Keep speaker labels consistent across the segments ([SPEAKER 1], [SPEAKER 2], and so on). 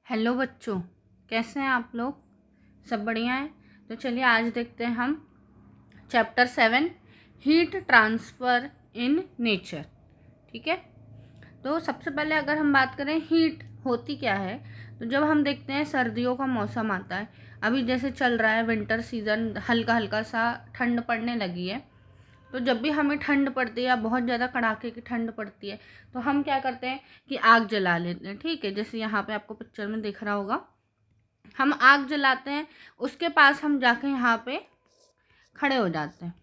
[SPEAKER 1] Hello बच्चों, कैसे हैं आप लोग? सब बढ़िया हैं। तो चलिए आज देखते हैं हम chapter 7 heat transfer in nature. ठीक है। तो सबसे पहले अगर हम बात करें हीट होती क्या है, तो जब हम देखते हैं सर्दियों का मौसम आता है, अभी जैसे चल रहा है विंटर सीज़न, हल्का हल्का सा ठंड पड़ने लगी है। तो जब भी हमें ठंड पड़ती है या बहुत ज़्यादा कड़ाके की ठंड पड़ती है, तो हम क्या करते हैं कि आग जला लेते हैं। ठीक है, जैसे यहाँ पे आपको पिक्चर में दिख रहा होगा, हम आग जलाते हैं, उसके पास हम जाके यहाँ पे खड़े हो जाते हैं।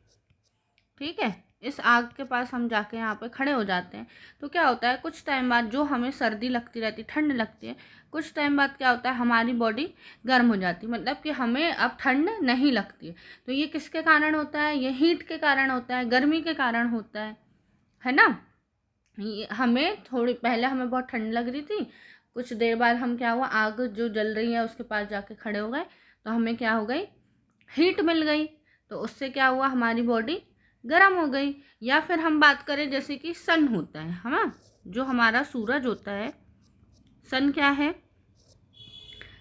[SPEAKER 1] ठीक है, इस आग के पास हम जाके यहाँ पे खड़े हो जाते हैं। तो क्या होता है, कुछ टाइम बाद जो हमें सर्दी लगती रहती, ठंड लगती है, कुछ टाइम बाद क्या होता है, हमारी बॉडी गर्म हो जाती है, मतलब कि हमें अब ठंड नहीं लगती है। तो ये किसके कारण होता है? ये हीट के कारण होता है, गर्मी के कारण होता है ना। हमें थोड़ी पहले हमें बहुत ठंड लग रही थी, कुछ देर बाद हम क्या हुआ, आग जो जल रही है उसके पास जाके खड़े हो गए, तो हमें क्या हो गई, हीट मिल गई। तो उससे क्या हुआ, हमारी बॉडी गर्म हो गई। या फिर हम बात करें जैसे कि सन होता है ना, जो हमारा सूरज होता है, सन क्या है,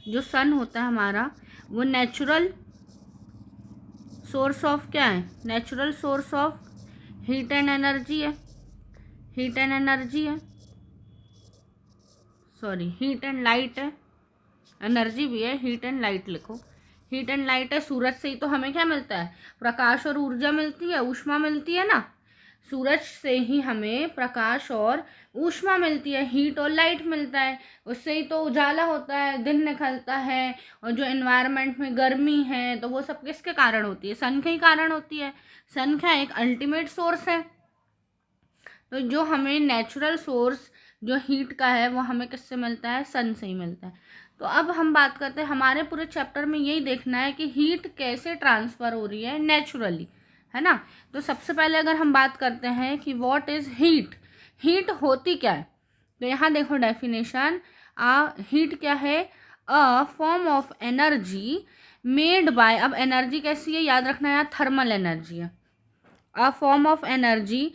[SPEAKER 1] जो सन होता है हमारा, वो नेचुरल सोर्स ऑफ क्या है, natural source of heat and energy है। हीट एंड एनर्जी है, सॉरी हीट एंड लाइट है, एनर्जी भी है, हीट एंड लाइट लिखो। हीट एंड लाइट है, सूरज से ही तो हमें क्या मिलता है, प्रकाश और ऊर्जा मिलती है, ऊष्मा मिलती है ना। सूरज से ही हमें प्रकाश और ऊष्मा मिलती है, हीट और लाइट मिलता है, उससे ही तो उजाला होता है, दिन निकलता है। और जो एनवायरनमेंट में गर्मी है, तो वो सब किसके कारण होती है, सन के ही कारण होती है। सन क्या एक अल्टीमेट सोर्स है। तो जो हमें नेचुरल सोर्स जो हीट का है, वो हमें किससे मिलता है, सन से ही मिलता है। तो अब हम बात करते हैं, हमारे पूरे चैप्टर में यही देखना है कि हीट कैसे ट्रांसफ़र हो रही है नेचुरली, है ना। तो सबसे पहले अगर हम बात करते हैं कि व्हाट इज़ हीट, हीट होती क्या है, तो यहाँ देखो डेफिनेशन। हीट क्या है, a form of energy made by, अब एनर्जी कैसी है याद रखना, यहाँ थर्मल एनर्जी है। A form of energy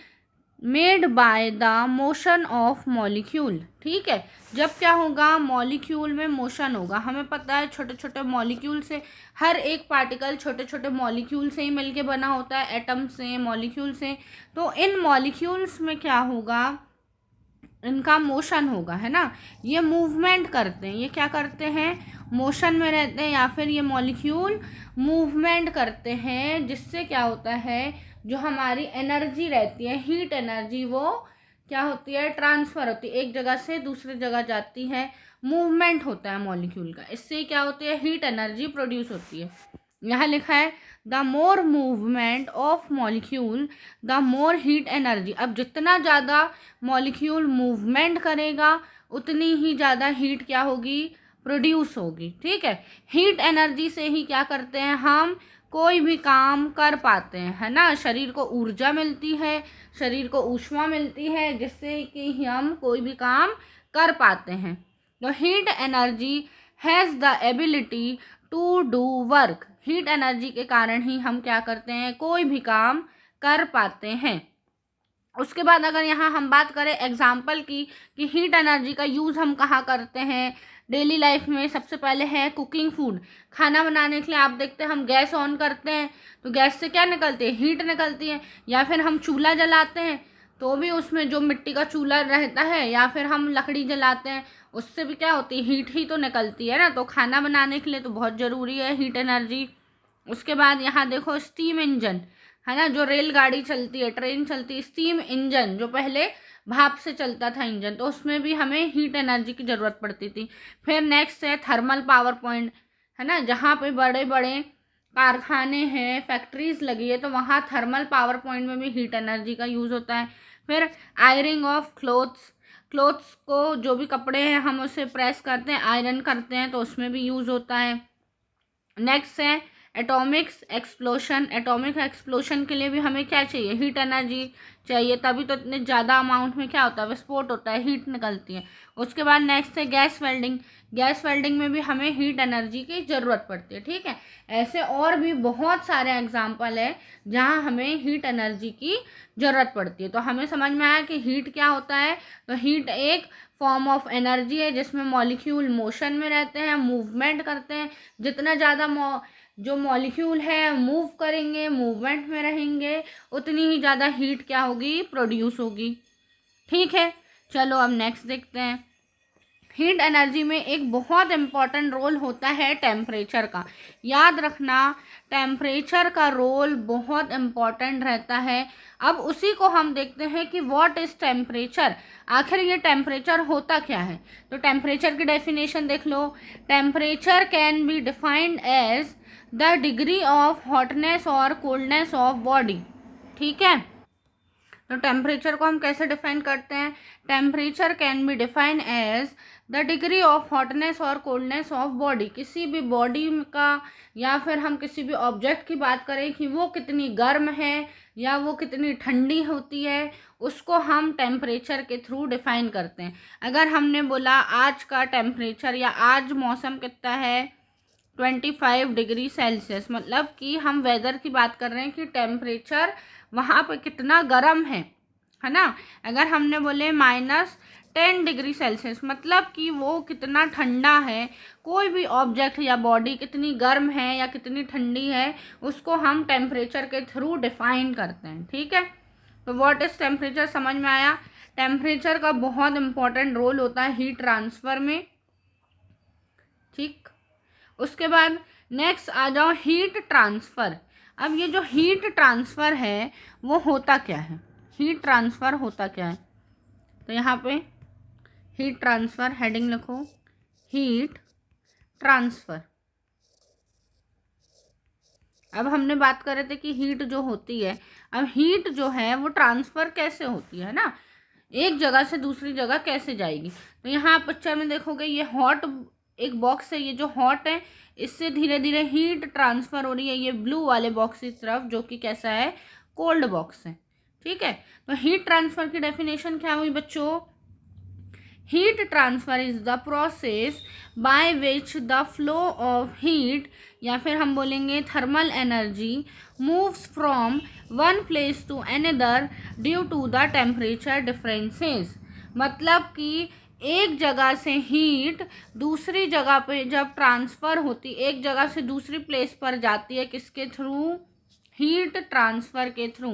[SPEAKER 1] made by the motion of molecule. ठीक है, जब क्या होगा, मॉलिक्यूल में मोशन होगा, हमें पता है छोटे छोटे मॉलिक्यूल से, हर एक पार्टिकल छोटे छोटे मॉलिक्यूल से ही मिलके बना होता है, एटम से, मॉलिक्यूल से। तो इन मॉलिक्यूल्स में क्या होगा, इनका मोशन होगा, है ना। ये मूवमेंट करते हैं, ये क्या करते हैं, मोशन में रहते हैं, या फिर ये मॉलिक्यूल मूवमेंट करते हैं, जिससे क्या होता है, जो हमारी एनर्जी रहती है, हीट एनर्जी, वो क्या होती है, ट्रांसफ़र होती है, एक जगह से दूसरी जगह जाती है, मूवमेंट होता है मॉलिक्यूल का, इससे क्या होती है, हीट एनर्जी प्रोड्यूस होती है। यहाँ लिखा है the more movement of molecule the more heat energy. अब जितना ज़्यादा मॉलिक्यूल मूवमेंट करेगा, उतनी ही ज़्यादा हीट क्या होगी, प्रोड्यूस होगी। ठीक है, हीट एनर्जी से ही क्या करते हैं, हम कोई भी काम कर पाते हैं, है ना। शरीर को ऊर्जा मिलती है, शरीर को ऊष्मा मिलती है, जिससे कि हम कोई भी काम कर पाते हैं। तो heat energy has the ability to do work. Heat energy के कारण ही हम क्या करते हैं, कोई भी काम कर पाते हैं। उसके बाद अगर यहाँ हम बात करें एग्जाम्पल की, कि हीट एनर्जी का यूज़ हम कहाँ करते हैं डेली लाइफ में, सबसे पहले है कुकिंग फूड, खाना बनाने के लिए आप देखते हैं हम गैस ऑन करते हैं, तो गैस से क्या निकलती है, हीट निकलती है। या फिर हम चूल्हा जलाते हैं, तो भी उसमें जो मिट्टी का चूल्हा रहता है, या फिर हम लकड़ी जलाते हैं, उससे भी क्या होती है, हीट ही तो निकलती है ना। तो खाना बनाने के लिए तो बहुत ज़रूरी है हीट एनर्जी। उसके बाद यहाँ देखो स्टीम इंजन, है ना, जो रेलगाड़ी चलती है, ट्रेन चलती है, स्टीम इंजन, जो पहले भाप से चलता था इंजन, तो उसमें भी हमें हीट एनर्जी की ज़रूरत पड़ती थी। फिर नेक्स्ट है थर्मल पावर पॉइंट, है ना, जहाँ पे बड़े बड़े कारखाने हैं, फैक्ट्रीज लगी है, तो वहाँ थर्मल पावर पॉइंट में भी हीट एनर्जी का यूज़ होता है। फिर आयरिंग ऑफ क्लोथ्स, क्लोथ्स को, जो भी कपड़े हैं हम उसे प्रेस करते हैं, आयरन करते हैं, तो उसमें भी यूज़ होता है। नेक्स्ट है एटॉमिक एक्सप्लोशन के लिए भी हमें क्या चाहिए, हीट एनर्जी चाहिए, तभी तो इतने ज़्यादा अमाउंट में क्या होता है, विस्फोट होता है, हीट निकलती है। उसके बाद नेक्स्ट है गैस वेल्डिंग। गैस वेल्डिंग में भी हमें हीट एनर्जी की ज़रूरत पड़ती है, ठीक है। ऐसे और भी बहुत सारे एग्जाम्पल है जहाँ हमें हीट एनर्जी की ज़रूरत पड़ती है। तो हमें समझ में आया कि हीट क्या होता है। तो हीट एक फॉर्म ऑफ एनर्जी है जिसमें मॉलिक्यूल मोशन में रहते हैं, मूवमेंट करते हैं। जितना ज़्यादा जो मॉलिक्यूल है मूव करेंगे, मूवमेंट में रहेंगे, उतनी ही ज़्यादा हीट क्या होगी, प्रोड्यूस होगी, ठीक है। चलो अब नेक्स्ट देखते हैं। हीट एनर्जी में एक बहुत इम्पॉर्टेंट रोल होता है टेम्परेचर का। याद रखना, टेम्परेचर का रोल बहुत इम्पॉर्टेंट रहता है। अब उसी को हम देखते हैं कि व्हाट इज़ टेम्परेचर, आखिर ये टेम्परेचर होता क्या है। तो टेम्परेचर की डेफिनेशन देख लो। Temperature can be defined as the degree of hotness और कोल्डनेस ऑफ बॉडी, ठीक है। तो टेम्परेचर को हम कैसे डिफाइन करते हैं, temperature can be define as the degree of hotness और कोल्डनेस ऑफ बॉडी। किसी भी बॉडी का या फिर हम किसी भी ऑब्जेक्ट की बात करें कि वो कितनी गर्म है या वो कितनी ठंडी होती है, उसको हम टेम्परेचर के थ्रू डिफाइन करते हैं। अगर हमने बोला आज का टेम्परेचर या आज मौसम कितना है 25 डिग्री सेल्सियस, मतलब कि हम वेदर की बात कर रहे हैं कि टेम्परेचर वहाँ पे कितना गर्म है ना। अगर हमने बोले -10 डिग्री सेल्सियस, मतलब कि वो कितना ठंडा है। कोई भी ऑब्जेक्ट या बॉडी कितनी गर्म है या कितनी ठंडी है, उसको हम टेम्परेचर के थ्रू डिफाइन करते हैं, ठीक है। तो व्हाट इज टेम्परेचर समझ में आया। टेम्परेचर का बहुत इंपॉर्टेंट रोल होता है हीट ट्रांसफ़र में, ठीक। उसके बाद नेक्स्ट आ जाओ हीट ट्रांसफ़र। अब ये जो हीट ट्रांसफ़र है वो होता क्या है, हीट ट्रांसफ़र होता क्या है। तो यहाँ पे हीट ट्रांसफ़र हेडिंग लिखो, हीट ट्रांसफ़र। अब हमने बात कर रहे थे कि हीट जो होती है, अब हीट जो है वो ट्रांसफ़र कैसे होती है ना, एक जगह से दूसरी जगह कैसे जाएगी। तो यहाँ आप पिक्चर में देखोगे ये हॉट एक बॉक्स है, ये जो हॉट है इससे धीरे धीरे हीट ट्रांसफ़र हो रही है ये ब्लू वाले बॉक्स की तरफ, जो कि कैसा है, कोल्ड बॉक्स है, ठीक है। तो हीट ट्रांसफ़र की डेफिनेशन क्या हुई बच्चों, heat transfer is the process by which the flow of heat, या फिर हम बोलेंगे thermal energy, moves from one place to another due to the temperature differences. मतलब कि एक जगह से हीट दूसरी जगह पे जब ट्रांसफ़र होती, एक जगह से दूसरी प्लेस पर जाती है, किसके थ्रू, हीट ट्रांसफ़र के थ्रू।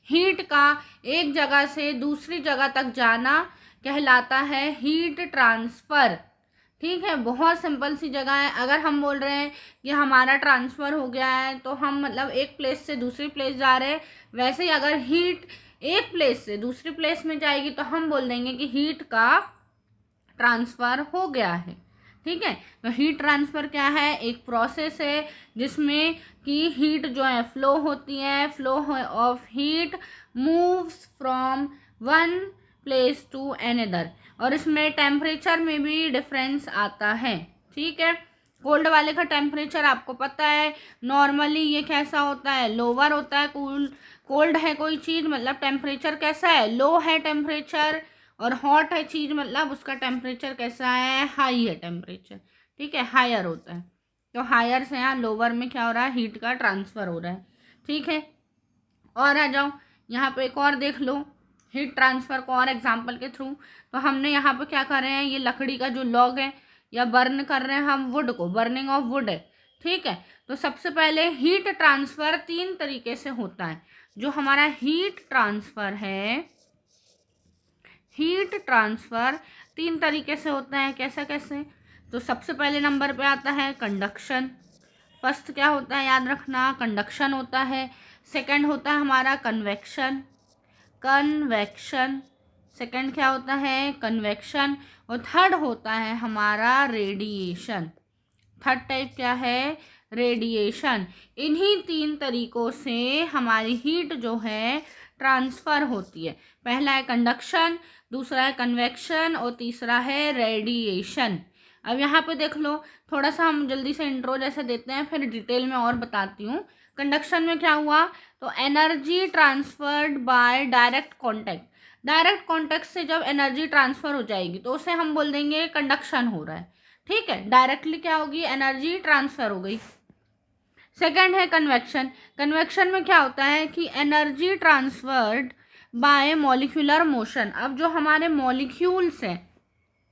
[SPEAKER 1] हीट का एक जगह से दूसरी जगह तक जाना कहलाता है हीट ट्रांसफ़र, ठीक है। बहुत सिंपल सी जगह है। अगर हम बोल रहे हैं कि हमारा ट्रांसफ़र हो गया है तो हम मतलब एक प्लेस से दूसरी प्लेस जा रहे हैं, वैसे ही अगर हीट एक प्लेस से दूसरी प्लेस में जाएगी तो हम बोल देंगे कि हीट का ट्रांसफ़र हो गया है, ठीक है। तो हीट ट्रांसफ़र क्या है, एक प्रोसेस है जिसमें कि हीट जो है फ्लो होती है, flow of heat moves from one place to another, और इसमें टेम्परेचर में भी डिफरेंस आता है, ठीक है। कोल्ड वाले का टेम्परेचर आपको पता है नॉर्मली ये कैसा होता है, लोअर होता है। कोल्ड है कोई चीज़ मतलब टेम्परेचर कैसा है, लो है टेम्परेचर, और हॉट है चीज़ मतलब उसका टेम्परेचर कैसा है, हाई है टेम्परेचर, ठीक है, हायर होता है। तो हायर से यहाँ लोअर में क्या हो रहा है, हीट का ट्रांसफ़र हो रहा है, ठीक है। और आ जाओ यहाँ पे एक और देख लो हीट ट्रांसफ़र को और एग्जांपल के थ्रू। तो हमने यहाँ पे क्या कर रहे हैं, ये लकड़ी का जो लॉग है या बर्न कर रहे हैं हम वुड को, बर्निंग ऑफ वुड है, ठीक है। तो सबसे पहले हीट ट्रांसफ़र 3 तरीके से होता है। जो हमारा हीट ट्रांसफ़र है, हीट ट्रांसफ़र 3 तरीके से होता है। कैसे कैसे, तो सबसे पहले नंबर पे आता है कंडक्शन। फर्स्ट क्या होता है याद रखना, कंडक्शन होता है। सेकंड होता है हमारा कन्वेक्शन, कन्वेक्शन, सेकंड क्या होता है, कन्वेक्शन। और थर्ड होता है हमारा रेडिएशन, थर्ड टाइप क्या है, रेडिएशन। इन्हीं 3 तरीकों से हमारी हीट जो है ट्रांसफ़र होती है। पहला है कंडक्शन, दूसरा है कन्वेक्शन और तीसरा है रेडिएशन। अब यहाँ पे देख लो, थोड़ा सा हम जल्दी से इंट्रो जैसे देते हैं, फिर डिटेल में और बताती हूँ। कंडक्शन में क्या हुआ, तो energy transferred by direct contact, direct contact से जब एनर्जी ट्रांसफर हो जाएगी तो उसे हम बोल देंगे कंडक्शन हो रहा है। ठीक है, डायरेक्टली क्या होगी, एनर्जी ट्रांसफर हो गई। सेकंड है कन्वेक्शन। कन्वेक्शन में क्या होता है कि energy transferred by molecular motion. अब जो हमारे मॉलिक्यूल्स हैं,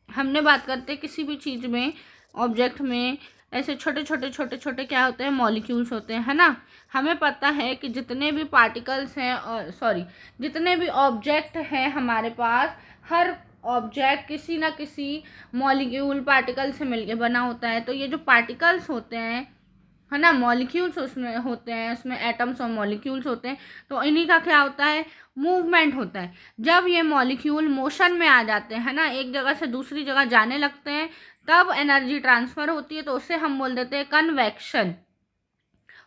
[SPEAKER 1] हमने बात करते हैं किसी भी चीज़ में, ऑब्जेक्ट में, ऐसे छोटे छोटे छोटे छोटे क्या होते हैं, मॉलिक्यूल्स होते हैं, है ना। हमें पता है कि जितने भी पार्टिकल्स हैं, और सॉरी, जितने भी ऑब्जेक्ट हैं हमारे पास, हर ऑब्जेक्ट किसी ना किसी मॉलिक्यूल पार्टिकल से मिलके बना होता है। तो ये जो पार्टिकल्स होते हैं, है ना, मॉलिक्यूल्स उसमें होते हैं, उसमें एटम्स और मॉलिक्यूल्स होते हैं, तो इन्हीं का क्या होता है, मूवमेंट होता है। जब ये मॉलिक्यूल मोशन में आ जाते हैं ना, एक जगह से दूसरी जगह जाने लगते हैं, तब एनर्जी ट्रांसफर होती है, तो उससे हम बोल देते हैं कन्वेक्शन।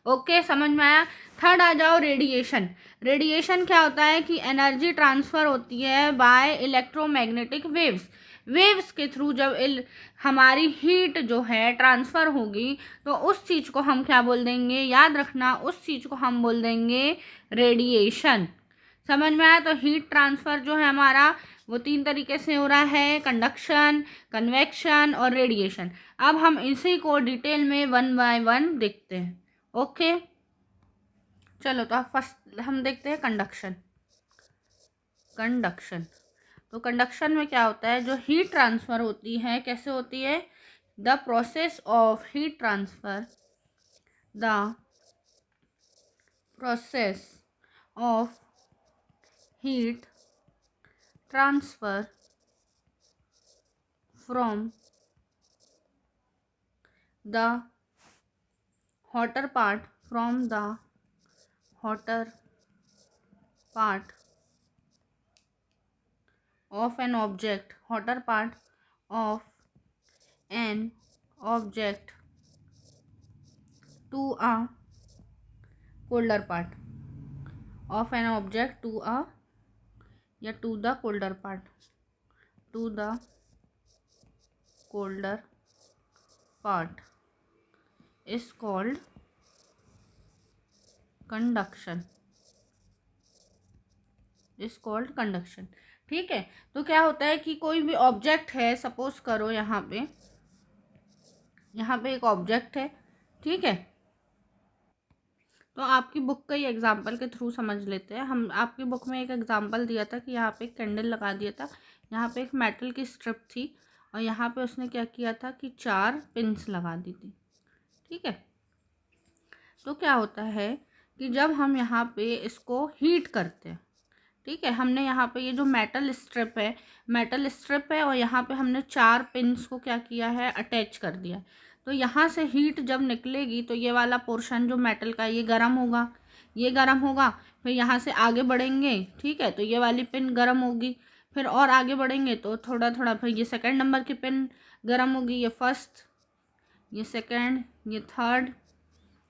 [SPEAKER 1] ओके, समझ में आया। थर्ड आ जाओ, रेडिएशन। रेडिएशन क्या होता है कि एनर्जी ट्रांसफर होती है बाय इलेक्ट्रोमैग्नेटिक वेव्स। वेव्स के थ्रू जब हमारी हीट जो है ट्रांसफ़र होगी, तो उस चीज़ को हम क्या बोल देंगे, याद रखना, उस चीज़ को हम बोल देंगे रेडिएशन। समझ में आया। तो हीट ट्रांसफ़र जो है हमारा, वो 3 तरीके से हो रहा है, कंडक्शन, कन्वेक्शन और रेडिएशन। अब हम इसी को डिटेल में 1 बाय 1 देखते हैं। ओके, चलो, तो फर्स्ट हम देखते हैं कंडक्शन। कंडक्शन, तो कंडक्शन में क्या होता है, जो हीट ट्रांसफ़र होती है, कैसे होती है, the process of heat transfer, the process of heat transfer from the hotter part, from the hotter part of an object, hotter part of an object to a colder part of an object to a, या to the colder part, to the colder part is called conduction, is called conduction। ठीक है, तो क्या होता है कि कोई भी ऑब्जेक्ट है, सपोज करो यहाँ पे एक ऑब्जेक्ट है, ठीक है। तो आपकी बुक का ही एग्जाम्पल के थ्रू समझ लेते हैं हम। आपकी बुक में एक एग्जाम्पल दिया था कि यहाँ पे एक कैंडल लगा दिया था, यहाँ पे एक मेटल की स्ट्रिप थी, और यहाँ पे उसने क्या किया था कि 4 पिंस लगा दी थी। ठीक है, तो क्या होता है कि जब हम यहाँ पे इसको हीट करते हैं, ठीक है, हमने यहाँ पे ये जो मेटल स्ट्रिप है और यहाँ पे हमने 4 पिंस को क्या किया है, अटैच कर दिया। तो यहाँ से हीट जब निकलेगी तो ये वाला पोर्शन जो मेटल का, ये गर्म होगा, ये गर्म होगा। फिर यहाँ से आगे बढ़ेंगे, ठीक है, तो ये वाली पिन गर्म होगी। फिर और आगे बढ़ेंगे तो थोड़ा थोड़ा, फिर ये 2nd नंबर की पिन गर्म होगी, ये 1st, ये 2nd, ये 3rd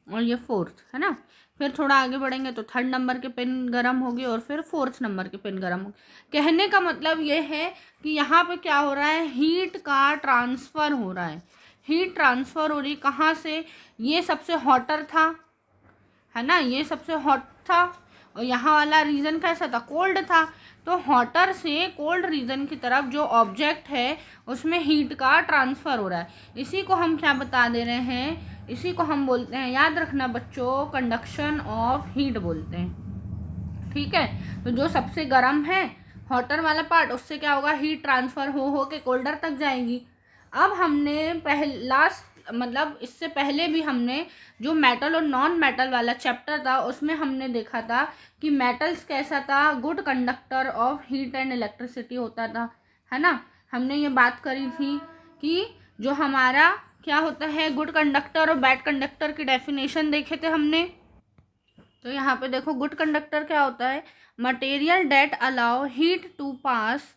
[SPEAKER 1] और ये 4th, है ना। फिर थोड़ा आगे बढ़ेंगे तो 3rd नंबर के पिन गर्म होगी और फिर 4th नंबर के पिन गर्म होगी। कहने का मतलब ये है कि यहाँ पे क्या हो रहा है, हीट का ट्रांसफ़र हो रहा है। हीट ट्रांसफ़र हो रही कहाँ से, ये सबसे हॉटर था, है ना, ये सबसे हॉट था, और यहाँ वाला रीजन कैसा था, कोल्ड था। तो हॉटर से कोल्ड रीजन की तरफ जो ऑब्जेक्ट है उसमें हीट का ट्रांसफ़र हो रहा है। इसी को हम क्या बता दे रहे हैं, इसी को हम बोलते हैं, याद रखना बच्चों, कंडक्शन ऑफ हीट बोलते हैं। ठीक है, तो जो सबसे गर्म है, हॉटर वाला पार्ट, उससे क्या होगा, हीट ट्रांसफ़र हो के कोल्डर तक जाएगी। अब हमने मतलब इससे पहले भी हमने जो मेटल और नॉन मेटल वाला चैप्टर था, उसमें हमने देखा था कि मेटल्स कैसा था, good conductor of heat and electricity होता था, है ना। हमने ये बात करी थी कि जो हमारा क्या होता है, गुड कंडक्टर और बैड कंडक्टर की डेफिनेशन देखे थे हमने। तो यहाँ पे देखो, गुड कंडक्टर क्या होता है, material that allow heat to pass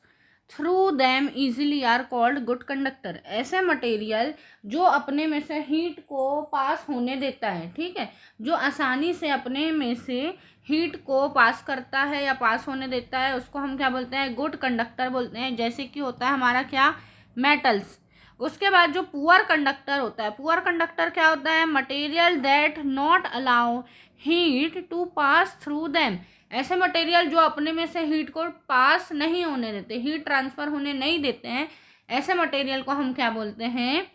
[SPEAKER 1] through them easily are called good conductor. ऐसे मटेरियल जो अपने में से हीट को पास होने देता है, ठीक है, जो आसानी से अपने में से हीट को पास करता है या पास होने देता है, उसको हम क्या बोलते हैं, गुड कंडक्टर बोलते हैं। जैसे कि होता है हमारा क्या, मेटल्स। उसके बाद जो पुअर कंडक्टर होता है, पुअर कंडक्टर क्या होता है, material that not allow heat to pass through them, ऐसे मटेरियल जो अपने में से हीट को पास नहीं होने देते, हीट ट्रांसफर होने नहीं देते हैं, ऐसे मटेरियल को हम क्या बोलते हैं,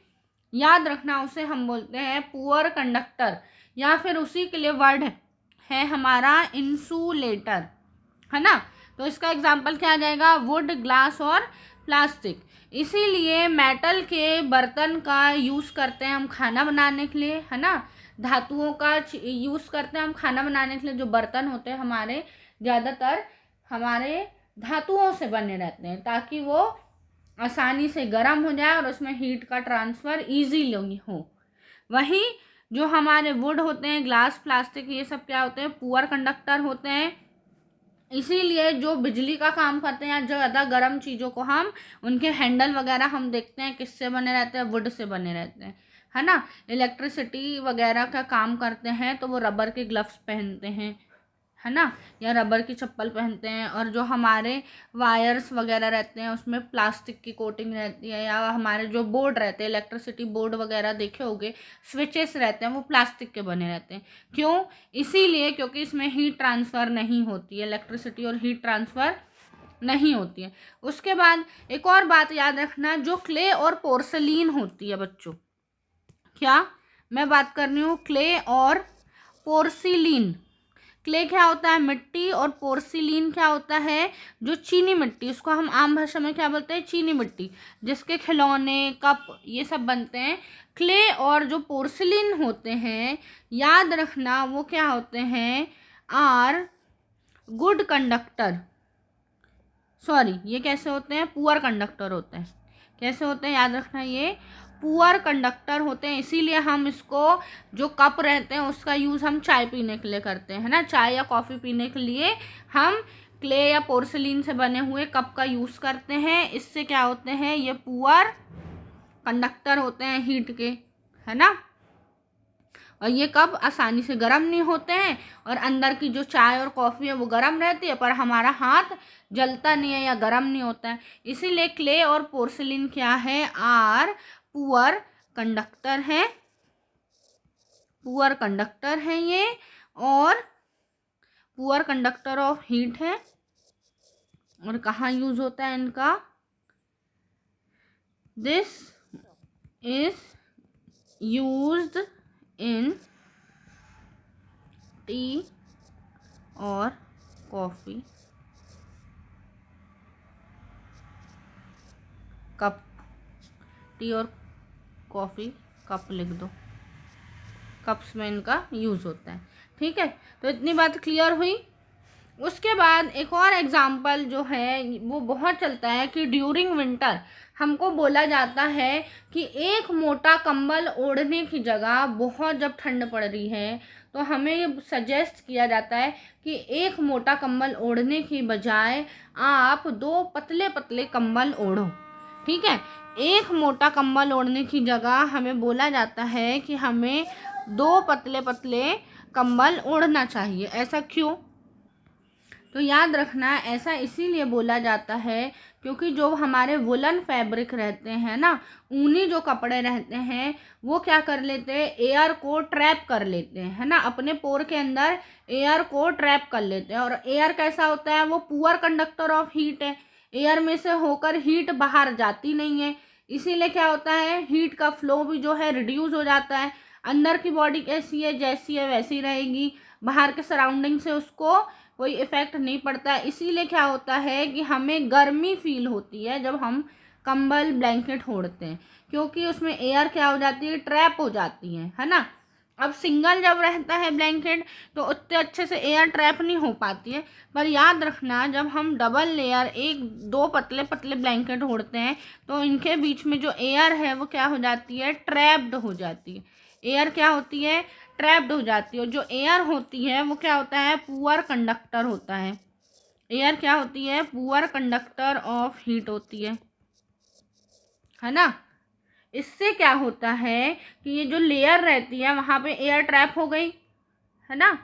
[SPEAKER 1] याद रखना, उसे हम बोलते हैं पुअर कंडक्टर, या फिर उसी के लिए वर्ड है हमारा इंसुलेटर, है ना। तो इसका एग्जाम्पल क्या आ जाएगा, वुड, ग्लास और प्लास्टिक। इसीलिए मेटल के बर्तन का यूज़ करते हैं हम खाना बनाने के लिए, है ना। धातुओं का यूज़ करते हैं हम खाना बनाने के लिए, जो बर्तन होते हैं हमारे ज़्यादातर हमारे धातुओं से बने रहते हैं, ताकि वो आसानी से गर्म हो जाए और उसमें हीट का ट्रांसफ़र ईजीली हो। वहीं जो हमारे वुड होते हैं, ग्लास, प्लास्टिक, ये सब क्या होते हैं, पुअर कंडक्टर होते हैं। इसीलिए जो बिजली का काम करते हैं या जो ज़्यादा गर्म चीज़ों को हम उनके हैंडल वगैरह हम देखते हैं किससे बने रहते हैं, वुड से बने रहते हैं, है ना। इलेक्ट्रिसिटी वगैरह का काम करते हैं तो वो रबर के ग्लव्स पहनते हैं, है ना, या रबर की चप्पल पहनते हैं। और जो हमारे वायर्स वगैरह रहते हैं उसमें प्लास्टिक की कोटिंग रहती है, या हमारे जो बोर्ड रहते हैं, इलेक्ट्रिसिटी बोर्ड वगैरह देखे होंगे, स्विचेस रहते हैं, वो प्लास्टिक के बने रहते हैं। क्यों, इसीलिए क्योंकि इसमें हीट ट्रांसफ़र नहीं होती है, इलेक्ट्रिसिटी और हीट ट्रांसफ़र नहीं होती है। उसके बाद एक और बात याद रखना, जो क्ले और पोर्सलीन होती है बच्चों, क्या मैं बात कर रही हूँ, क्ले और पोर्सिलीन। क्ले क्या होता है, मिट्टी, और पोर्सिलीन क्या होता है, जो चीनी मिट्टी, उसको हम आम भाषा में क्या बोलते हैं, चीनी मिट्टी, जिसके खिलौने, कप, ये सब बनते हैं। क्ले और जो पोर्सिलीन होते हैं, याद रखना वो क्या होते हैं, आर गुड कंडक्टर, सॉरी ये कैसे होते हैं, पुअर कंडक्टर होते हैं। कैसे होते हैं, याद रखना, ये पुअर कंडक्टर होते हैं। इसीलिए हम इसको, जो कप रहते हैं उसका यूज़ हम चाय पीने के लिए करते हैं, ना, चाय या कॉफ़ी पीने के लिए हम क्ले या पोर्सिलीन से बने हुए कप का यूज़ करते हैं। इससे क्या होते हैं, ये पुअर कंडक्टर होते हैं हीट के, है ना। और ये कप आसानी से गर्म नहीं होते हैं, और अंदर की जो चाय और कॉफ़ी है वो गर्म रहती है, पर हमारा हाथ जलता नहीं है या गर्म नहीं होता है। इसीलिए क्ले और पोर्सिलीन क्या है, आर पुअर कंडक्टर है, पुअर कंडक्टर है ये, और पुअर कंडक्टर ऑफ हीट है। और कहाँ यूज़ होता है इनका, this is used in T और कॉफ़ी कप, टी और कॉफ़ी कप लिख दो, कप्स में इनका यूज़ होता है, ठीक है। तो इतनी बात क्लियर हुई। उसके बाद एक और एग्जाम्पल जो है वो बहुत चलता है कि ड्यूरिंग विंटर हमको बोला जाता है कि एक मोटा कंबल ओढ़ने की जगह, बहुत जब ठंड पड़ रही है तो हमें ये सजेस्ट किया जाता है कि एक मोटा कंबल ओढ़ने की बजाय आप 2 पतले पतले कंबल ओढ़ो, ठीक है। एक मोटा कंबल ओढ़ने की जगह हमें बोला जाता है कि हमें 2 पतले पतले कंबल ओढ़ना चाहिए। ऐसा क्यों, तो याद रखना, ऐसा इसीलिए बोला जाता है क्योंकि जो हमारे वुलन फैब्रिक रहते हैं ना, ऊनी जो कपड़े रहते हैं, वो क्या कर लेते हैं, एयर को ट्रैप कर लेते हैं, है ना, अपने पोर के अंदर एयर को ट्रैप कर लेते हैं। और एयर कैसा होता है, वो पुअर कंडक्टर ऑफ हीट है, एयर में से होकर हीट बाहर जाती नहीं है। इसीलिए क्या होता है, हीट का फ्लो भी जो है रिड्यूस हो जाता है। अंदर की बॉडी कैसी है, जैसी है वैसी रहेगी, बाहर के सराउंडिंग से उसको कोई इफ़ेक्ट नहीं पड़ता है। इसीलिए क्या होता है कि हमें गर्मी फील होती है जब हम कंबल ब्लैंकेट ओढ़ते हैं, क्योंकि उसमें एयर क्या हो जाती है, ट्रैप हो जाती है ना। अब सिंगल जब रहता है ब्लैंकेट तो उतने अच्छे से एयर ट्रैप नहीं हो पाती है, पर याद रखना जब हम डबल लेयर 1-2 पतले पतले ब्लैंकेट ओढ़ते हैं तो इनके बीच में जो एयर है वो क्या हो जाती है, ट्रैप्ड हो जाती है। एयर क्या होती है, ट्रैप्ड हो जाती है। और जो एयर होती है वो क्या होता है, पुअर कंडक्टर होता है। एयर क्या होती है, पुअर कंडक्टर ऑफ हीट होती है ना। इससे क्या होता है कि ये जो लेयर रहती है वहाँ पे एयर ट्रैप हो गई, है ना।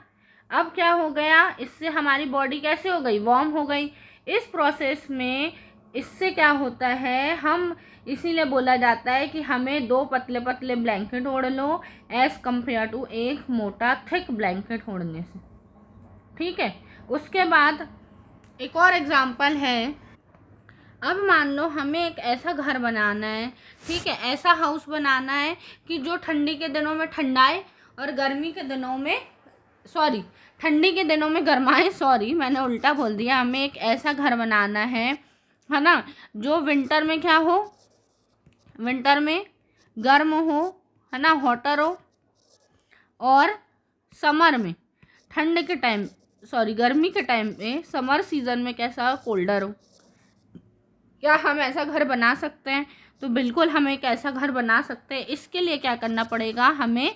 [SPEAKER 1] अब क्या हो गया, इससे हमारी बॉडी कैसे हो गई, वार्म हो गई। इस प्रोसेस में इससे क्या होता है, हम इसीलिए बोला जाता है कि हमें 2 पतले पतले ब्लैंकेट ओढ़ लो एज कम्पेयर टू एक मोटा थिक ब्लैंकेट ओढ़ने से। ठीक है, उसके बाद एक और एग्जाम्पल है। अब मान लो हमें एक ऐसा घर बनाना है, ठीक है, ऐसा हाउस बनाना है कि जो ठंडी के दिनों में ठंडाए और गर्मी के दिनों में ठंडी के दिनों में गर्माए, मैंने उल्टा बोल दिया। हमें एक ऐसा घर बनाना है ना, जो विंटर में क्या हो, विंटर में गर्म हो, है ना, हॉटर हो, और समर में ठंड के टाइम गर्मी के टाइम पे समर सीजन में कैसा, कोल्डर हो। क्या हम ऐसा घर बना सकते हैं? तो बिल्कुल हम एक ऐसा घर बना सकते हैं। इसके लिए क्या करना पड़ेगा, हमें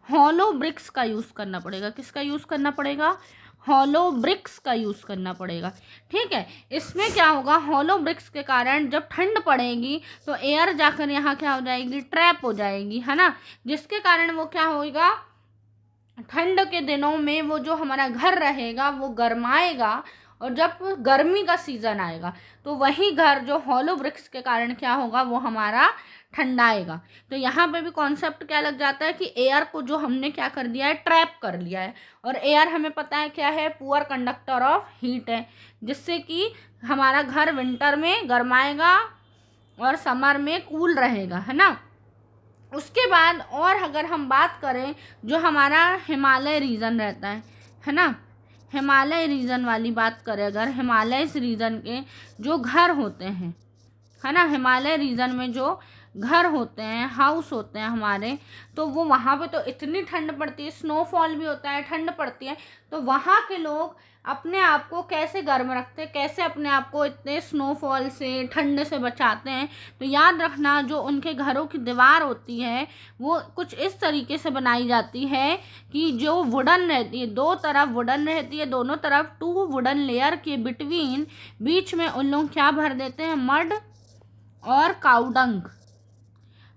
[SPEAKER 1] हॉलो ब्रिक्स का यूज़ करना पड़ेगा। किसका यूज़ करना पड़ेगा? हॉलो ब्रिक्स का यूज़ करना पड़ेगा। ठीक है, इसमें क्या होगा, हॉलो ब्रिक्स के कारण जब ठंड पड़ेगी तो एयर जाकर यहाँ क्या हो जाएगी, ट्रैप हो जाएगी, है ना, जिसके कारण वो क्या होगा, ठंड के दिनों में वो जो हमारा घर रहेगा वो गर्माएगा, और जब गर्मी का सीज़न आएगा तो वही घर जो हॉलो ब्रिक्स के कारण क्या होगा, वो हमारा ठंडाएगा। तो यहाँ पे भी कॉन्सेप्ट क्या लग जाता है कि एयर को जो हमने क्या कर दिया है, ट्रैप कर लिया है। और एयर हमें पता है क्या है, पुअर कंडक्टर ऑफ हीट है, जिससे कि हमारा घर विंटर में गर्माएगा और समर में कूल रहेगा, है ना। उसके बाद और अगर हम बात करें, जो हमारा हिमालय रीजन रहता है ना, हिमालय रीजन वाली बात करें अगर, हिमालय रीजन के जो घर होते हैं, है ना, हिमालय रीजन में जो घर होते हैं, हाउस होते हैं हमारे, तो वो वहाँ पे तो इतनी ठंड पड़ती है, स्नोफॉल भी होता है, ठंड पड़ती है, तो वहाँ के लोग अपने आप को कैसे गर्म रखते हैं, कैसे अपने आप को इतने स्नोफॉल से, ठंड से बचाते हैं। तो याद रखना, जो उनके घरों की दीवार होती है वो कुछ इस तरीके से बनाई जाती है कि जो वुडन रहती है, 2 तरफ वुडन रहती है, दोनों तरफ 2 वुडन लेयर के बिटवीन बीच में उन लोग क्या भर देते हैं, मड और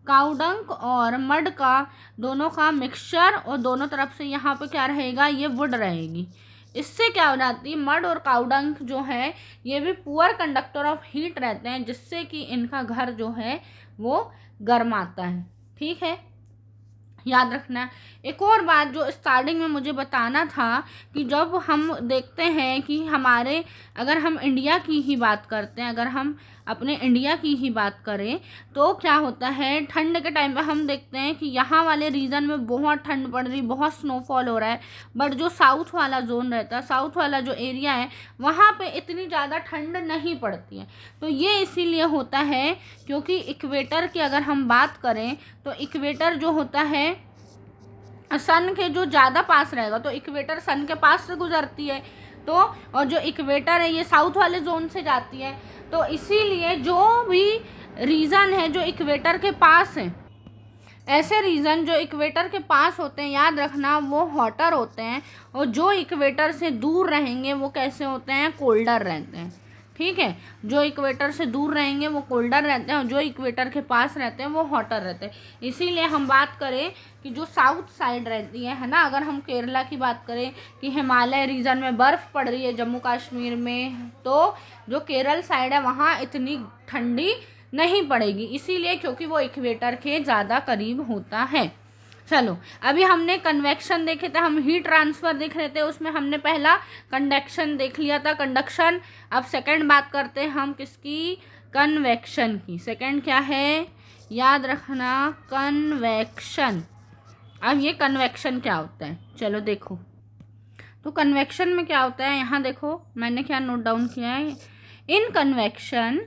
[SPEAKER 1] काउडंक और मड का दोनों का मिक्सचर, और दोनों तरफ से यहाँ पे क्या रहेगा, ये वुड रहेगी। इससे क्या हो जाती है, मड और काउडंक जो है ये भी पुअर कंडक्टर ऑफ हीट रहते हैं, जिससे कि इनका घर जो है वो गर्माता है। ठीक है, याद रखना। एक और बात जो स्टार्टिंग में मुझे बताना था कि जब हम देखते हैं कि हमारे, अगर हम इंडिया की ही बात करते हैं, अगर हम अपने इंडिया की ही बात करें, तो क्या होता है, ठंड के टाइम पे हम देखते हैं कि यहाँ वाले रीजन में बहुत ठंड पड़ रही, बहुत स्नोफॉल हो रहा है, बट जो साउथ वाला जोन रहता है, साउथ वाला जो एरिया है, वहाँ पे इतनी ज़्यादा ठंड नहीं पड़ती है। तो ये इसीलिए होता है क्योंकि इक्वेटर की अगर हम बात करें तो इक्वेटर जो होता है सन के जो ज़्यादा पास रहेगा, तो इक्वेटर सन के पास से गुजरती है, तो और जो इक्वेटर है ये साउथ वाले जोन से जाती है। तो इसीलिए जो भी रीजन है जो इक्वेटर के पास है, ऐसे रीजन जो इक्वेटर के पास होते हैं, याद रखना वो हॉटर होते हैं, और जो इक्वेटर से दूर रहेंगे वो कैसे होते हैं, कोल्डर रहते हैं। ठीक है, जो इक्वेटर से दूर रहेंगे वो कोल्डर रहते हैं, और जो इक्वेटर के पास रहते हैं वो हॉटर रहते हैं। इसीलिए हम बात करें कि जो साउथ साइड रहती है ना, अगर हम केरला की बात करें कि हिमालय रीजन में बर्फ़ पड़ रही है जम्मू कश्मीर में, तो जो केरल साइड है वहाँ इतनी ठंडी नहीं पड़ेगी, इसीलिए क्योंकि वो इक्वेटर के ज़्यादा करीब होता है। चलो, अभी हमने कन्वेक्शन देखे थे, हम हीट ट्रांसफ़र देख रहे थे, उसमें हमने पहला कंडक्शन देख लिया था, कंडक्शन। अब सेकंड बात करते हैं हम किसकी, कन्वेक्शन की। सेकंड क्या है, याद रखना, कन्वेक्शन। अब ये कन्वेक्शन क्या होता है, चलो देखो। तो कन्वेक्शन में क्या होता है, यहाँ देखो मैंने क्या नोट डाउन किया है, in convection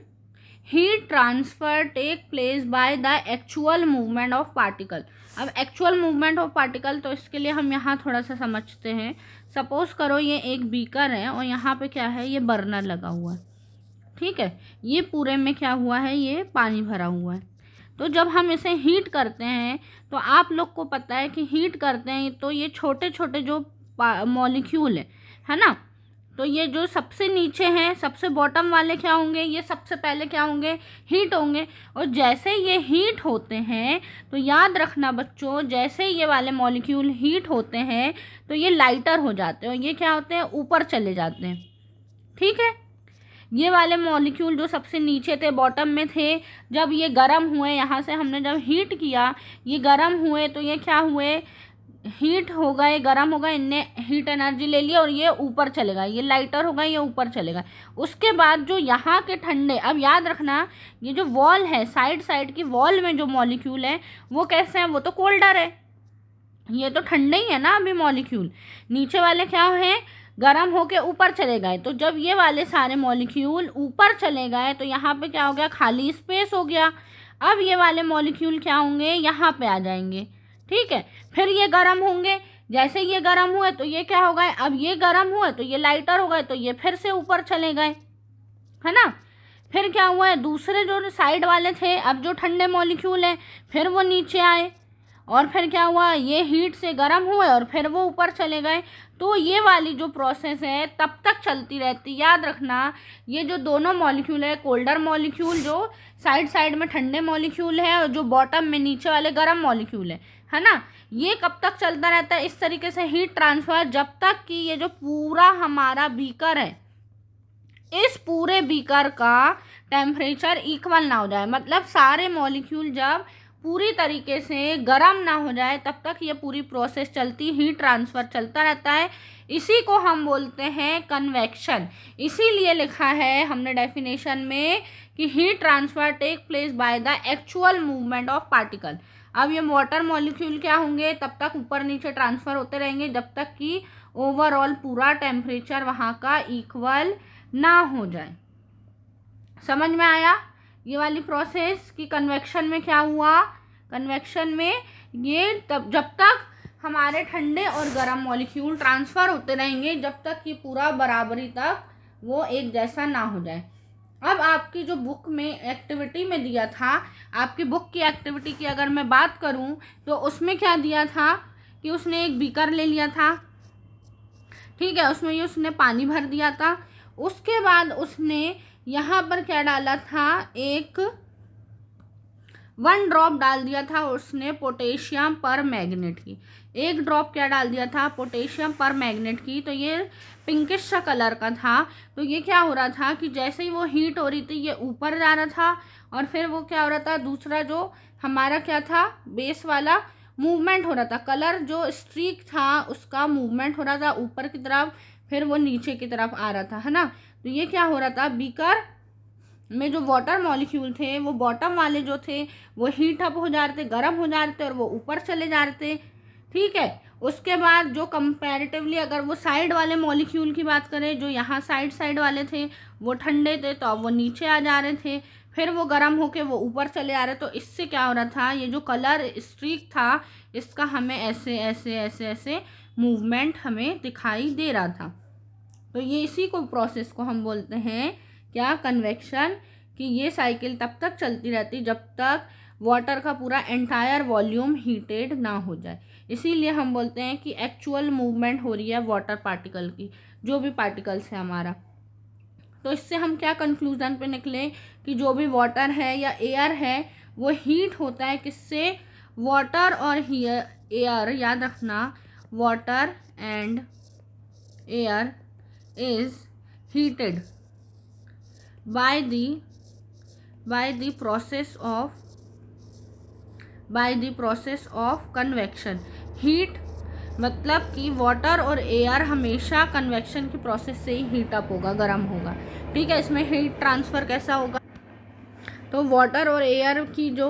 [SPEAKER 1] heat transfer take place by the actual movement of particle. अब एक्चुअल मूवमेंट ऑफ पार्टिकल, तो इसके लिए हम यहाँ थोड़ा सा समझते हैं। सपोज़ करो ये एक बीकर है और यहाँ पे क्या है, ये बर्नर लगा हुआ है। ठीक है, ये पूरे में क्या हुआ है, ये पानी भरा हुआ है। तो जब हम इसे हीट करते हैं, तो आप लोग को पता है कि हीट करते हैं तो ये छोटे छोटे जो मॉलिक्यूल है ना, तो ये जो सबसे नीचे हैं, सबसे बॉटम वाले क्या होंगे, ये सबसे पहले क्या होंगे, हीट होंगे। और जैसे ये हीट होते हैं, तो याद रखना बच्चों, जैसे ये वाले मॉलिक्यूल हीट होते हैं तो ये लाइटर हो जाते हैं, और ये क्या होते हैं, ऊपर चले जाते हैं। ठीक है, ये वाले मॉलिक्यूल जो सबसे नीचे थे, बॉटम में थे, जब ये गर्म हुए, यहाँ से हमने जब हीट किया, ये गर्म हुए तो ये क्या हुए, हीट हो गए, गर्म हो गए, इनने हीट एनर्जी ले लिया और ये ऊपर चले गए, ये लाइटर हो गए, ये ऊपर चले गए। उसके बाद जो यहाँ के ठंडे, अब याद रखना ये जो वॉल है, साइड साइड की वॉल में जो मॉलिक्यूल है वो कैसे हैं, वो तो कोल्डर है, ये तो ठंडे ही है ना अभी मॉलिक्यूल। नीचे वाले क्या हैं, गर्म होके ऊपर चले गए। तो जब ये वाले सारे मॉलिक्यूल ऊपर चले गए तो यहाँ पे क्या हो गया, खाली स्पेस हो गया। अब ये वाले मॉलिक्यूल क्या होंगे, यहाँ पे आ जाएंगे, ठीक है। फिर ये गर्म होंगे, जैसे ये गर्म हुए तो ये क्या हो गए, अब ये गर्म हुए तो ये लाइटर हो गए, तो ये फिर से ऊपर चले गए, है ना। फिर क्या हुआ है, दूसरे जो साइड वाले थे, अब जो ठंडे मॉलिक्यूल हैं फिर वो नीचे आए, और फिर क्या हुआ, ये हीट से गर्म हुए और फिर वो ऊपर चले गए। तो ये वाली जो प्रोसेस है तब तक चलती रहती। याद रखना ये जो दोनों मॉलिक्यूल है, कोल्डर मॉलिक्यूल जो साइड साइड में ठंडे मॉलिक्यूल है, और जो बॉटम में नीचे वाले गर्म मॉलिक्यूल है ना, ये कब तक चलता रहता है इस तरीके से हीट ट्रांसफर, जब तक कि ये जो पूरा हमारा बीकर है, इस पूरे बीकर का टेम्परेचर इक्वल ना हो जाए, मतलब सारे मॉलिक्यूल जब पूरी तरीके से गर्म ना हो जाए तब तक ये पूरी प्रोसेस चलती, हीट ट्रांसफ़र चलता रहता है। इसी को हम बोलते हैं कन्वेक्शन। इसीलिए लिखा है हमने डेफिनेशन में कि heat transfer take place by the actual movement of particle. अब ये वाटर मॉलिक्यूल क्या होंगे, तब तक ऊपर नीचे ट्रांसफ़र होते रहेंगे जब तक कि ओवरऑल पूरा टेम्परेचर वहाँ का इक्वल ना हो जाए। समझ में आया ये वाली प्रोसेस कि कन्वेक्शन में क्या हुआ। कन्वेक्शन में ये तब जब तक हमारे ठंडे और गर्म मॉलिक्यूल ट्रांसफ़र होते रहेंगे जब तक कि पूरा बराबरी तक वो एक जैसा ना हो जाए। अब आपकी जो बुक में एक्टिविटी में दिया था, आपकी बुक की एक्टिविटी की अगर मैं बात करूं तो उसमें क्या दिया था कि उसने एक बीकर ले लिया था, ठीक है, उसमें ये उसने पानी भर दिया था। उसके बाद उसने यहाँ पर क्या डाला था, एक 1 ड्रॉप डाल दिया था उसने पोटेशियम पर मैग्नेट की। 1 ड्रॉप क्या डाल दिया था, पोटेशियम पर मैग्नेट की। तो ये पिंकिश सा कलर का था। तो ये क्या हो रहा था कि जैसे ही वो हीट हो रही थी ये ऊपर जा रहा था, और फिर वो क्या हो रहा था, दूसरा जो हमारा क्या था बेस वाला मूवमेंट हो रहा था, कलर जो स्ट्रीक था उसका मूवमेंट हो रहा था ऊपर की तरफ, फिर वो नीचे की तरफ आ रहा था, है ना। तो ये क्या हो रहा था, बीकर में जो वाटर मॉलिक्यूल थे वो बॉटम वाले जो थे वो हीट अप हो जा रहे थे, गर्म हो जा रहे थे और वो ऊपर चले जा रहे थे, ठीक है। उसके बाद जो कंपैरेटिवली अगर वो साइड वाले मॉलिक्यूल की बात करें, जो यहाँ साइड वाले थे वो ठंडे थे तो अब वो नीचे आ जा रहे थे, फिर वो गर्म होके वो ऊपर चले आ रहे। तो इससे क्या हो रहा था, ये जो कलर स्ट्रीक था इसका हमें ऐसे ऐसे ऐसे ऐसे मूवमेंट हमें दिखाई दे रहा था। तो ये इसी को प्रोसेस को हम बोलते हैं क्या, कन्वेक्शन। कि ये साइकिल तब तक चलती रहती जब तक वाटर का पूरा एंटायर वॉल्यूम हीटेड ना हो जाए। इसीलिए हम बोलते हैं कि एक्चुअल मूवमेंट हो रही है वाटर पार्टिकल की, जो भी पार्टिकल्स है हमारा। तो इससे हम क्या कंक्लूजन पे निकले कि जो भी वाटर है या एयर है वो हीट होता है किससे, वाटर और एयर। याद रखना water and air is heated by the process of convection। Heat मतलब कि वाटर और एयर हमेशा कन्वेक्शन की प्रोसेस से ही हीट अप होगा, गर्म होगा, ठीक है। इसमें हीट ट्रांसफ़र कैसा होगा, तो वाटर और एयर की जो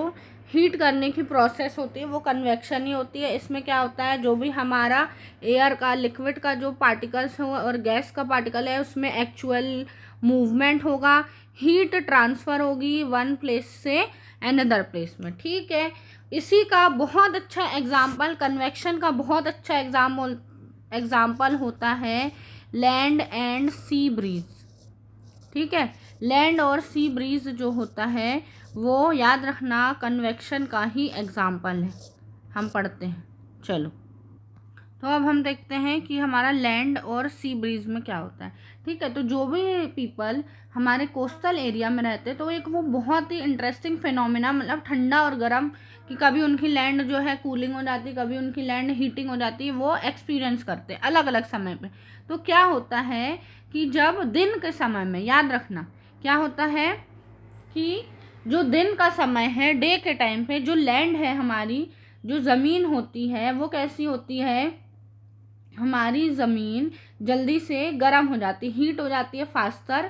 [SPEAKER 1] हीट करने की प्रोसेस होती है वो कन्वेक्शन ही होती है। इसमें क्या होता है, जो भी हमारा एयर का, लिक्विड का जो पार्टिकल्स हो और गैस का पार्टिकल है उसमें एक्चुअल मूवमेंट होगा, हीट ट्रांसफ़र होगी वन प्लेस से अनदर प्लेस में, ठीक है। इसी का बहुत अच्छा एग्जाम्पल, कन्वेक्शन का बहुत अच्छा एग्जाम्पल होता है लैंड एंड सी ब्रीज, ठीक है। लैंड और सी ब्रीज जो होता है वो याद रखना कन्वेक्शन का ही एग्जाम्पल है। हम पढ़ते हैं, चलो। तो अब हम देखते हैं कि हमारा लैंड और सी ब्रीज में क्या होता है। ठीक है, तो जो भी पीपल हमारे कोस्टल एरिया में रहते हैं तो एक वो बहुत ही इंटरेस्टिंग फिनोमिना, मतलब ठंडा और गर्म, कि कभी उनकी लैंड जो है कूलिंग हो जाती है, कभी उनकी लैंड हीटिंग हो जाती है, वो एक्सपीरियंस करते हैं अलग अलग समय पे। तो क्या होता है कि जब दिन के समय में, याद रखना क्या होता है कि जो दिन का समय है, डे के टाइम पे जो लैंड है हमारी, जो ज़मीन होती है वो कैसी होती है, हमारी ज़मीन जल्दी से गर्म हो जाती, हीट हो जाती है फास्टर,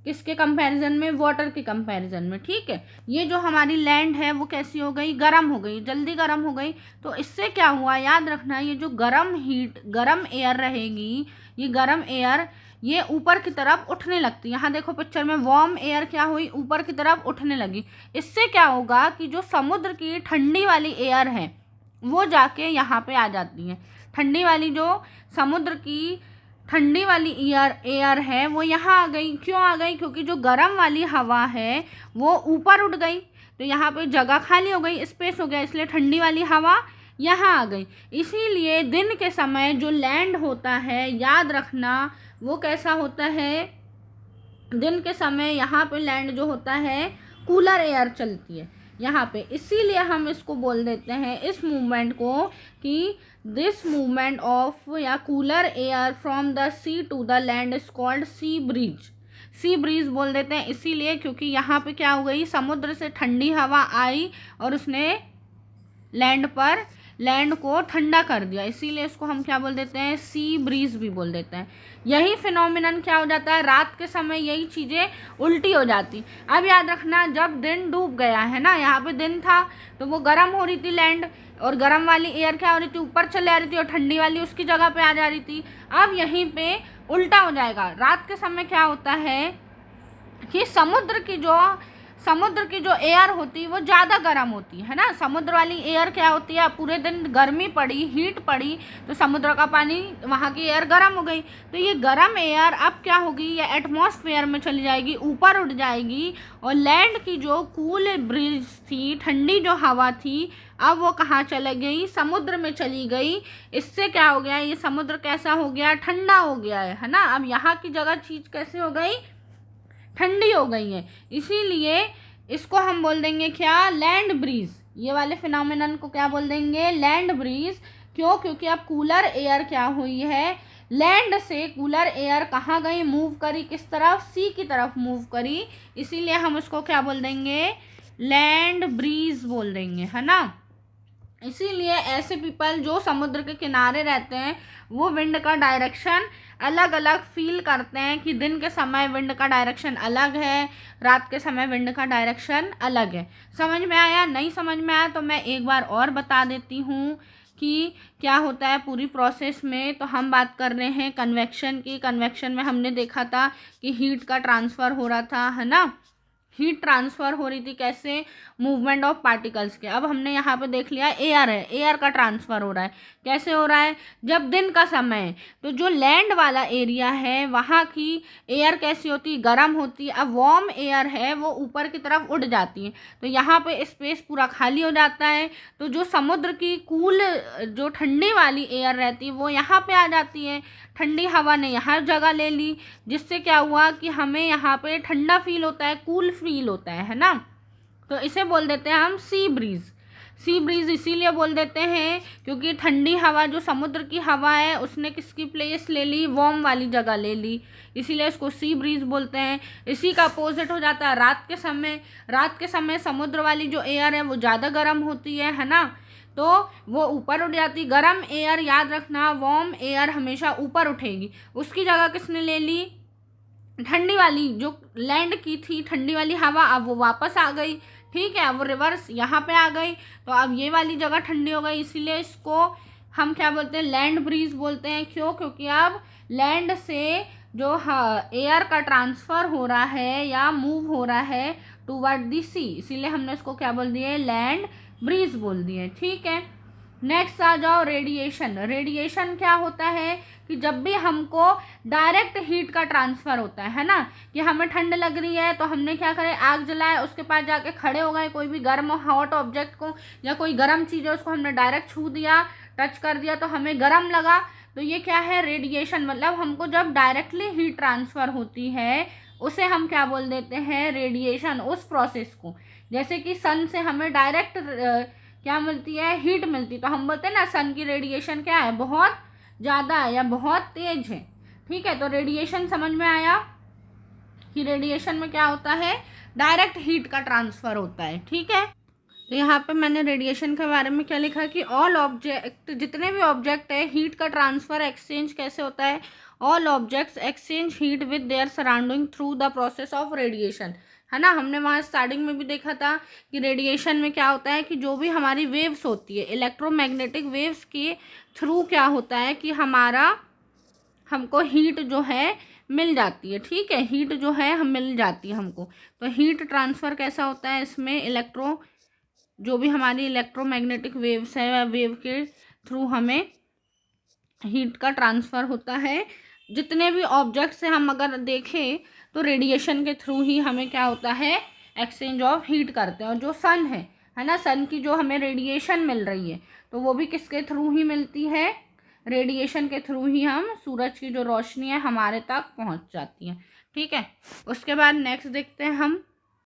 [SPEAKER 1] किसके कंपैरिजन में, वाटर के कंपैरिजन में। ठीक है, ये जो हमारी लैंड है वो कैसी हो गई, गर्म हो गई, जल्दी गर्म हो गई। तो इससे क्या हुआ, याद रखना, ये जो गर्म एयर रहेगी, ये गर्म एयर ये ऊपर की तरफ उठने लगती है। यहाँ देखो पिक्चर में, वार्म एयर क्या हुई, ऊपर की तरफ उठने लगी। इससे क्या होगा कि जो समुद्र की ठंडी वाली एयर है वो जाके यहाँ पे आ जाती है। ठंडी वाली जो समुद्र की ठंडी वाली एयर है वो यहाँ आ गई। क्यों आ गई, क्योंकि जो गर्म वाली हवा है वो ऊपर उठ गई, तो यहाँ पे जगह खाली हो गई, स्पेस हो गया, इसलिए ठंडी वाली हवा यहाँ आ गई। इसीलिए दिन के समय जो लैंड होता है, याद रखना, वो कैसा होता है, दिन के समय यहाँ पे लैंड जो होता है कूलर एयर चलती है यहाँ पे। इसीलिए हम इसको बोल देते हैं, इस मूवमेंट को, कि दिस मूवमेंट ऑफ या cooler air from the sea to the land is called sea breeze. Sea breeze बोल देते हैं इसीलिए क्योंकि यहाँ पे क्या हो गई, समुद्र से ठंडी हवा आई और उसने लैंड को ठंडा कर दिया, इसीलिए इसको हम क्या बोल देते हैं, सी ब्रीज भी बोल देते हैं। यही फिनोमिनन क्या हो जाता है, रात के समय यही चीज़ें उल्टी हो जाती। अब याद रखना, जब दिन डूब गया है ना, यहाँ पे दिन था तो वो गर्म हो रही थी लैंड, और गर्म वाली एयर क्या हो रही थी, ऊपर चले आ रही थी, और ठंडी वाली उसकी जगह पे आ जा रही थी। अब यहीं पे उल्टा हो जाएगा। रात के समय क्या होता है कि समुद्र की जो एयर होती है वो ज़्यादा गर्म होती है ना। समुद्र वाली एयर क्या होती है, पूरे दिन गर्मी पड़ी, हीट पड़ी, तो समुद्र का पानी, वहाँ की एयर गर्म हो गई। तो ये गर्म एयर अब क्या होगी, ये एटमॉस्फेयर में चली जाएगी, ऊपर उड़ जाएगी, और लैंड की जो कूल ब्रीज थी, ठंडी जो हवा थी, अब वो कहाँ चली गई, समुद्र में चली गई। इससे क्या हो गया, ये समुद्र कैसा हो गया, ठंडा हो गया है ना। अब यहाँ की जगह चीज़ कैसे हो गई, ठंडी हो गई है। इसीलिए इसको हम बोल देंगे क्या, लैंड ब्रीज। ये वाले फिनोमिनन को क्या बोल देंगे, लैंड ब्रीज। क्यों, क्योंकि अब कूलर एयर क्या हुई है, लैंड से कूलर एयर कहाँ गई, मूव करी, किस तरफ, सी की तरफ मूव करी, इसीलिए हम इसको क्या बोल देंगे, लैंड ब्रीज बोल देंगे, है ना। इसीलिए ऐसे पीपल जो समुद्र के किनारे रहते हैं वो विंड का डायरेक्शन अलग अलग फील करते हैं, कि दिन के समय विंड का डायरेक्शन अलग है, रात के समय विंड का डायरेक्शन अलग है। समझ में आया, नहीं समझ में आया तो मैं एक बार और बता देती हूँ कि क्या होता है पूरी प्रोसेस में। तो हम बात कर रहे हैं कन्वेक्शन की। कन्वेक्शन में हमने देखा था कि हीट का ट्रांसफ़र हो रहा था, है ना। हीट ट्रांसफ़र हो रही थी कैसे, मूवमेंट ऑफ पार्टिकल्स के। अब हमने यहाँ पे देख लिया एयर है, एयर का ट्रांसफ़र हो रहा है, कैसे हो रहा है, जब दिन का समय है तो जो लैंड वाला एरिया है वहाँ की एयर कैसी होती है, गर्म होती है। अब वार्म एयर है वो ऊपर की तरफ उड़ जाती है, तो यहाँ पे स्पेस पूरा खाली हो जाता है। तो जो समुद्र की कूल, जो ठंडी वाली एयर रहती है वो यहाँ पे आ जाती है, ठंडी हवा ने यहाँ जगह ले ली, जिससे क्या हुआ कि हमें यहाँ पे ठंडा फील होता है, कूल फील होता है ना। तो इसे बोल देते हैं हम सी ब्रीज। सी ब्रीज इसीलिए बोल देते हैं क्योंकि ठंडी हवा, जो समुद्र की हवा है, उसने किसकी प्लेस ले ली, वार्म वाली जगह ले ली, इसीलिए इसको सी ब्रीज बोलते हैं। इसी का अपोजिट हो जाता है रात के समय। रात के समय समुद्र वाली जो एयर है वो ज़्यादा गर्म होती है ना, तो वो ऊपर उठ जाती। गर्म एयर, याद रखना, वार्म एयर हमेशा ऊपर उठेगी, उसकी जगह किसने ले ली, ठंडी वाली, जो लैंड की थी ठंडी वाली हवा, अब वो वापस आ गई। ठीक है, अब वो रिवर्स यहाँ पे आ गई, तो अब ये वाली जगह ठंडी हो गई, इसीलिए इसको हम क्या बोलते हैं, लैंड ब्रीज बोलते हैं। क्यों, क्योंकि अब लैंड से जो एयर का ट्रांसफ़र हो रहा है या मूव हो रहा है टूवर्ड दी सी, इसीलिए हमने इसको क्या बोल दिए, लैंड ब्रीज बोल दिए। ठीक है, नेक्स्ट आ जाओ, रेडिएशन। रेडिएशन क्या होता है कि जब भी हमको डायरेक्ट हीट का ट्रांसफ़र होता है ना, कि हमें ठंड लग रही है तो हमने क्या करे, आग जलाए, उसके पास जाके खड़े हो गए, कोई भी गर्म हॉट ऑब्जेक्ट को या कोई गर्म चीज़ है उसको हमने डायरेक्ट छू दिया, टच कर दिया तो हमें गर्म लगा, तो ये क्या है, रेडिएशन। मतलब हमको जब डायरेक्टली हीट ट्रांसफ़र होती है उसे हम क्या बोल देते हैं, रेडिएशन, उस प्रोसेस को। जैसे कि सन से हमें डायरेक्ट क्या मिलती है, हीट मिलती, तो हम बोलते हैं ना सन की रेडिएशन क्या है, बहुत ज़्यादा है या बहुत तेज है। ठीक है, तो रेडिएशन समझ में आया कि रेडिएशन में क्या होता है, डायरेक्ट हीट का ट्रांसफ़र होता है। ठीक है, तो यहाँ पे मैंने रेडिएशन के बारे में क्या लिखा कि ऑल ऑब्जेक्ट, जितने भी ऑब्जेक्ट है, हीट का ट्रांसफ़र एक्सचेंज कैसे होता है, all objects exchange heat with their surrounding through the process of radiation, है ना। हमने वहाँ स्टार्टिंग में भी देखा था कि रेडिएशन में क्या होता है कि जो भी हमारी वेव्स होती है, इलेक्ट्रोमैग्नेटिक वेव्स के थ्रू क्या होता है कि हमको हीट जो है मिल जाती है। ठीक है, हीट जो है हम मिल जाती है हमको। तो हीट ट्रांसफ़र कैसा होता है, इसमें जो भी हमारी इलेक्ट्रोमैग्नेटिक वेव्स है, वेव के थ्रू हमें हीट का ट्रांसफ़र होता है। जितने भी ऑब्जेक्ट से हम अगर देखें तो रेडिएशन के थ्रू ही हमें क्या होता है, एक्सचेंज ऑफ हीट करते हैं। और जो सन है ना, सन की जो हमें रेडिएशन मिल रही है तो वो भी किसके थ्रू ही मिलती है, रेडिएशन के थ्रू ही हम, सूरज की जो रोशनी है हमारे तक पहुंच जाती है। ठीक है, उसके बाद नेक्स्ट देखते हैं हम